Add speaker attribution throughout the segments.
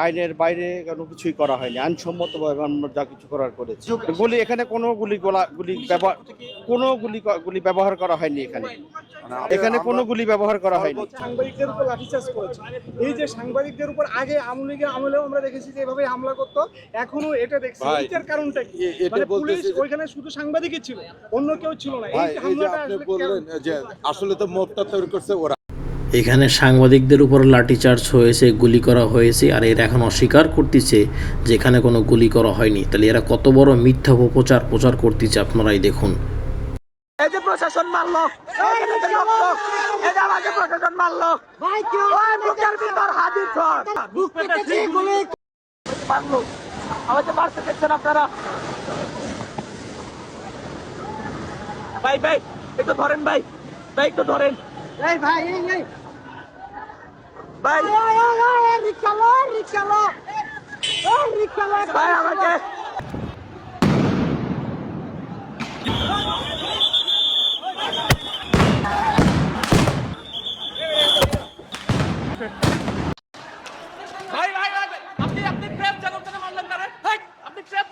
Speaker 1: আইনের বাইরে কোনো কিছুই করা হয়নি, আইনসম্মতভাবে আমরা যা কিছু করার করেছি। গুলি এখানে কোনো গুলি ব্যবহার করা হয়নি। এখানে কোনো গুলি ব্যবহার করা হয়নি।
Speaker 2: সাংবাদিকদের উপর লাঠিচার্জ করেছে। এই যে সাংবাদিকদের উপর আগে আওয়ামী লীগের আমলেও আমরা দেখেছি যে এভাবে হামলা করতো, এখনো এটা দেখছি। এটার কারণটা কি? মানে পুলিশ ওইখানে শুধু সাংবাদিকই ছিল, অন্য কেউ ছিল না। এই হামলাটা
Speaker 3: আপনি বললেন যে আসলে তো মবটা তৈরি করছে ওরা।
Speaker 4: এখানে সাংবাদিকদের উপর লাঠিচার্জ হয়েছে, গুলি করা হয়েছে, আর এরা এখন অস্বীকার করতেছে যে এখানে কোনো গুলি করা হয়নি। তাহলে এরা কত বড় মিথ্যা প্রচার করতেছে আপনারাই দেখুন।
Speaker 5: এই যে প্রশাসন মারলো, আমাকে প্রশাসন মারলো, বুকের ভিতর হাজির মারলো, আমাকে মারতে দেখছেন আপনারা। ভাই ভাই একটু ধরেন, ভাই ভাই একটু ধরেন, ভাই ভাই ভাই ভাই আমাকে আপনি প্রেস চালক কেন মারলেন তারে? আপনি প্রেস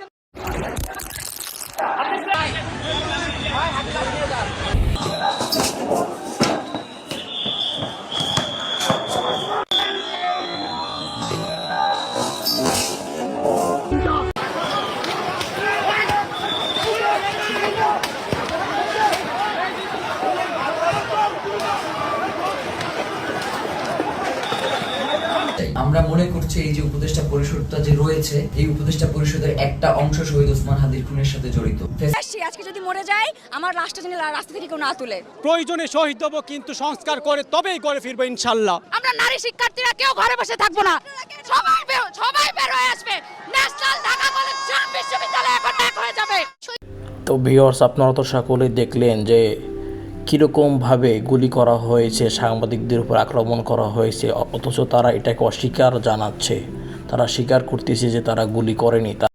Speaker 6: আমরা মনে করছি এই যে উপদেষ্টা পরিষদটা যে রয়েছে, এই উপদেষ্টা পরিষদের একটা অংশ শহীদ ওসমান হাদির খুনের সাথে জড়িত।
Speaker 7: আজকে যদি মরে যায়, আমার রাষ্ট্র যেন রাস্তা থেকে কেউ না তুলে।
Speaker 8: প্রয়োজনে শহীদ হবো, কিন্তু সংস্কার করে তবেই ঘরে ফিরবো ইনশাল্লাহ।
Speaker 7: আমরা নারী শিক্ষার্থীরা কেউ ঘরে বসে থাকবো না, সবাই বের হয়ে আসবে। ন্যাশনাল ঢাকা কলেজ বিশ্ববিদ্যালয় এখন এক হয়ে যাবে।
Speaker 4: তো ভিউয়ার্স, আপনারা তো সকলেই দেখলেন যে কীরকমভাবে গুলি করা হয়েছে, সাংবাদিকদের উপর আক্রমণ করা হয়েছে, অথচ তারা এটাকে অস্বীকার জানাচ্ছে। তারা স্বীকার করতেছে যে তারা গুলি করেনি।